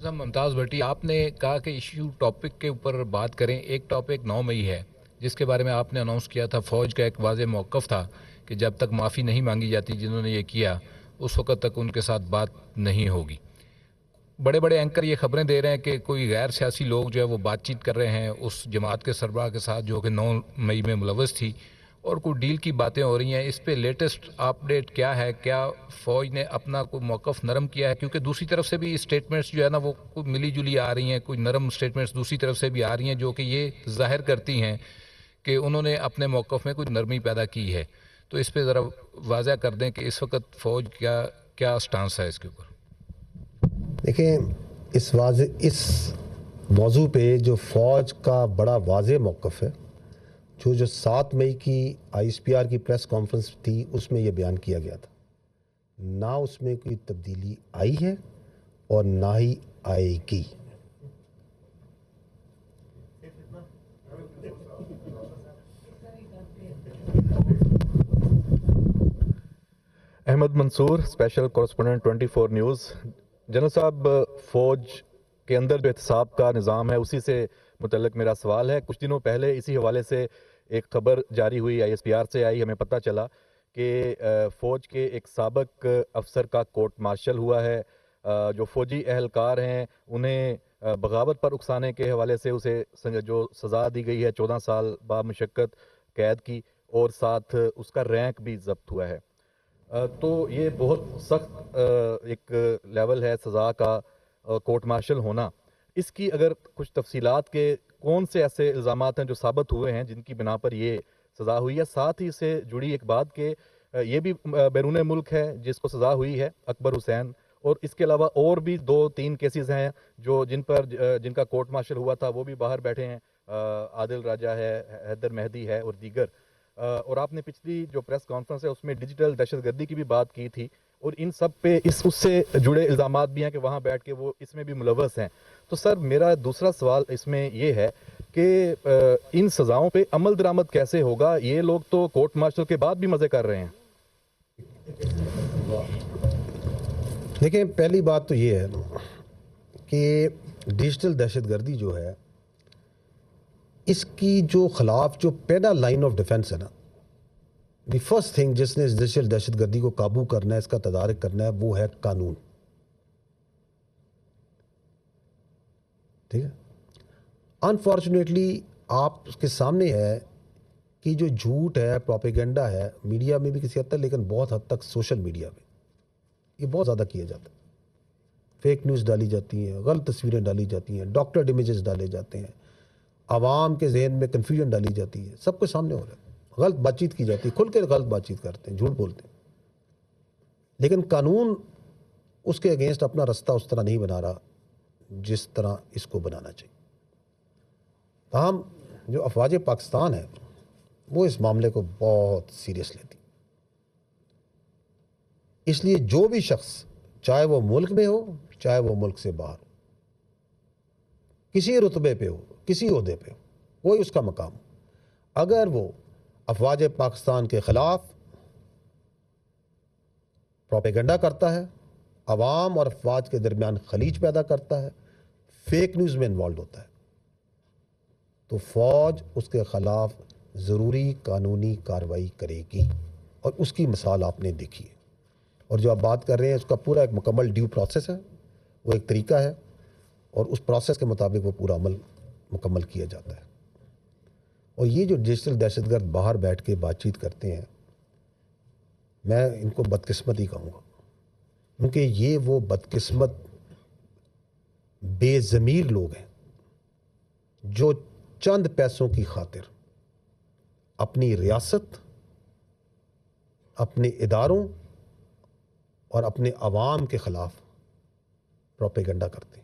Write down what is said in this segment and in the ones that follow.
صاحب ممتاز بھٹی، آپ نے کہا کہ ایشو ٹاپک کے اوپر بات کریں. ایک ٹاپک 9 مئی ہے جس کے بارے میں آپ نے اناؤنس کیا تھا. فوج کا ایک واضح موقف تھا کہ جب تک معافی نہیں مانگی جاتی جنہوں نے یہ کیا اس وقت تک ان کے ساتھ بات نہیں ہوگی. بڑے بڑے اینکر یہ خبریں دے رہے ہیں کہ کوئی غیر سیاسی لوگ جو ہے وہ بات چیت کر رہے ہیں اس جماعت کے سربراہ کے ساتھ جو کہ 9 مئی میں ملوث تھی، اور کوئی ڈیل کی باتیں ہو رہی ہیں. اس پہ لیٹسٹ اپڈیٹ کیا ہے؟ کیا فوج نے اپنا کوئی موقف نرم کیا ہے؟ کیونکہ دوسری طرف سے بھی اسٹیٹمنٹس جو ہے نا وہ کوئی ملی جلی آ رہی ہیں، کوئی نرم اسٹیٹمنٹس دوسری طرف سے بھی آ رہی ہیں جو کہ یہ ظاہر کرتی ہیں کہ انہوں نے اپنے موقف میں کوئی نرمی پیدا کی ہے. تو اس پہ ذرا واضح کر دیں کہ اس وقت فوج کیا سٹانس ہے اس کے اوپر. دیکھیں، اس موضوع پہ جو فوج کا بڑا واضح موقف ہے، جو 7 مئی کی آئی ایس پی آر کی پریس کانفرنس تھی اس میں یہ بیان کیا گیا تھا. نہ اس میں کوئی تبدیلی آئی ہے اور نہ ہی آئے گی. احمد منصور، اسپیشل کورسپونڈنٹ 24 نیوز. جنرل صاحب، فوج کے اندر جو احتساب کا نظام ہے اسی سے متعلق میرا سوال ہے. کچھ دنوں پہلے اسی حوالے سے ایک خبر جاری ہوئی، آئی ایس پی آر سے آئی. ہمیں پتہ چلا کہ فوج کے ایک سابق افسر کا کورٹ مارشل ہوا ہے. جو فوجی اہلکار ہیں انہیں بغاوت پر اکسانے کے حوالے سے اسے جو سزا دی گئی ہے 14 سال با مشقت قید کی، اور ساتھ اس کا رینک بھی ضبط ہوا ہے. تو یہ بہت سخت ایک لیول ہے سزا کا، کورٹ مارشل ہونا. اس کی اگر کچھ تفصیلات کے کون سے ایسے الزامات ہیں جو ثابت ہوئے ہیں جن کی بنا پر یہ سزا ہوئی ہے؟ ساتھ ہی سے جڑی ایک بات کہ یہ بھی بیرون ملک ہے جس کو سزا ہوئی ہے، اکبر حسین، اور اس کے علاوہ اور بھی 2-3 کیسز ہیں جن کا کورٹ مارشل ہوا تھا، وہ بھی باہر بیٹھے ہیں. عادل راجہ ہے، حیدر مہدی ہے اور دیگر. اور آپ نے پچھلی جو پریس کانفرنس ہے اس میں ڈیجیٹل دہشت گردی کی بھی بات کی تھی، اور ان سب پہ اس سے جڑے الزامات بھی ہیں کہ وہاں بیٹھ کے وہ اس میں بھی ملوث ہیں. تو سر، میرا دوسرا سوال اس میں یہ ہے کہ ان سزاؤں پہ عمل درآمد کیسے ہوگا؟ یہ لوگ تو کورٹ مارشل کے بعد بھی مزے کر رہے ہیں. دیکھیں، پہلی بات تو یہ ہے کہ ڈیجیٹل دہشت گردی جو ہے اس کی جو خلاف جو پہلا لائن آف ڈیفنس ہے نا، دی فرسٹ تھنگ جس نے اس ڈیجیٹل دہشت گردی کو قابو کرنا ہے، اس کا تدارک کرنا ہے، وہ ہے قانون. ٹھیک ہے. انفارچونیٹلی آپ اس کے سامنے ہے کہ جو جھوٹ ہے، پروپیگنڈا ہے، میڈیا میں بھی کسی حد تک، لیکن بہت حد تک سوشل میڈیا میں یہ بہت زیادہ کیا جاتا ہے. فیک نیوز ڈالی جاتی ہیں، غلط تصویریں ڈالی جاتی ہیں، ڈاکٹرڈ امیجز ڈالے جاتے ہیں، عوام کے ذہن میں کنفیوژن ڈالی جاتی ہے. سب کچھ سامنے ہو رہا ہے. غلط بات چیت کی جاتی ہے، کھل کے غلط بات چیت کرتے ہیں، جھوٹ بولتے ہیں. لیکن قانون اس کے اگینسٹ اپنا رستہ اس طرح نہیں بنا رہا جس طرح اس کو بنانا چاہیے. تاہم جو افواج پاکستان ہے وہ اس معاملے کو بہت سیریس لیتی. اس لیے جو بھی شخص، چاہے وہ ملک میں ہو چاہے وہ ملک سے باہر ہو، کسی رتبے پہ ہو، کسی عہدے پہ ہو، کوئی اس کا مقام ہو، اگر وہ افواج پاکستان کے خلاف پروپیگنڈا کرتا ہے، عوام اور افواج کے درمیان خلیج پیدا کرتا ہے، فیک نیوز میں انوالوڈ ہوتا ہے، تو فوج اس کے خلاف ضروری قانونی کارروائی کرے گی. اور اس کی مثال آپ نے دیکھی ہے. اور جو آپ بات کر رہے ہیں اس کا پورا ایک مکمل ڈیو پروسیس ہے، وہ ایک طریقہ ہے، اور اس پروسیس کے مطابق وہ پورا عمل مکمل کیا جاتا ہے. اور یہ جو ڈیجیٹل دہشت گرد باہر بیٹھ کے بات چیت کرتے ہیں، میں ان کو بدقسمت ہی کہوں گا، کیونکہ یہ وہ بدقسمت بے ضمیر لوگ ہیں جو چند پیسوں کی خاطر اپنی ریاست، اپنے اداروں اور اپنے عوام کے خلاف پروپیگنڈا کرتے ہیں.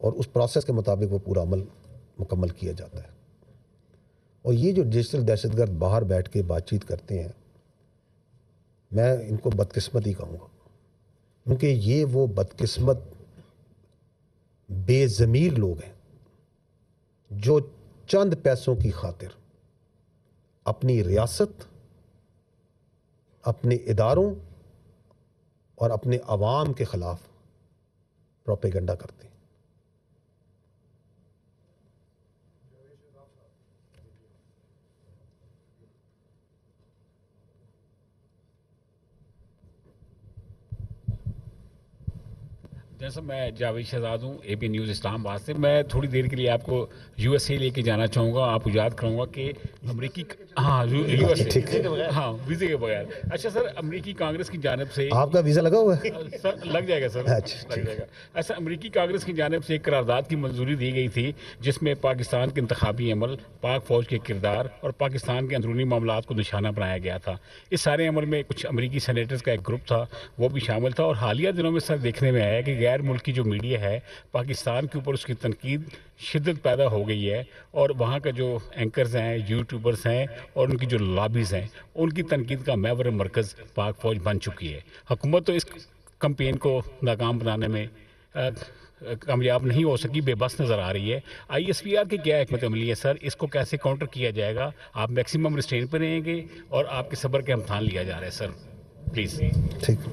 اور اس پروسیس کے مطابق وہ پورا عمل مکمل کیا جاتا ہے. اور یہ جو ڈیجیٹل دہشت گرد باہر بیٹھ کے بات چیت کرتے ہیں، میں ان کو بدقسمت ہی کہوں گا، کیونکہ یہ وہ بدقسمت بے ضمیر لوگ ہیں جو چند پیسوں کی خاطر اپنی ریاست، اپنے اداروں اور اپنے عوام کے خلاف پروپیگنڈا کرتے ہیں. جیسا میں جاوید شہزاد ہوں، اے پی نیوز اسلام آباد سے. میں تھوڑی دیر کے لیے آپ کو یو ایس اے لے کے جانا چاہوں گا. آپ کو یاد کراؤں گا کہ امریکی یو ایس اے ویزے کے بغیر. اچھا سر، امریکی کانگریس کی جانب سے آپ کا ویزا لگا ہوا ہے؟ سر لگ جائے گا سر، اچھا، لگ جائے گا. ایسا امریکی کانگریس کی جانب سے ایک قرارداد کی منظوری دی گئی تھی جس میں پاکستان کے انتخابی عمل، پاک فوج کے کردار اور پاکستان کے اندرونی معاملات کو نشانہ بنایا گیا تھا. اس سارے عمل میں کچھ امریکی سینیٹرز کا ایک گروپ تھا، وہ بھی شامل تھا. اور حالیہ دنوں میں سر دیکھنے میں آیا کہ غیر ملکی جو میڈیا ہے پاکستان کے اوپر اس کی تنقید شدت پیدا ہو گئی ہے، اور وہاں کا جو اینکرز ہیں، یوٹیوبرز ہیں اور ان کی جو لابیز ہیں، ان کی تنقید کا محور مرکز پاک فوج بن چکی ہے. حکومت تو اس کمپین کو ناکام بنانے میں کامیاب نہیں ہو سکی، بے بس نظر آ رہی ہے. آئی ایس پی آر کی کیا حکمت عملی ہے سر؟ اس کو کیسے کاؤنٹر کیا جائے گا؟ آپ میکسیمم ریسٹرین پہ رہیں گے اور آپ کے صبر کا امتحان لیا جا رہا ہے سر، پلیز. ٹھیک.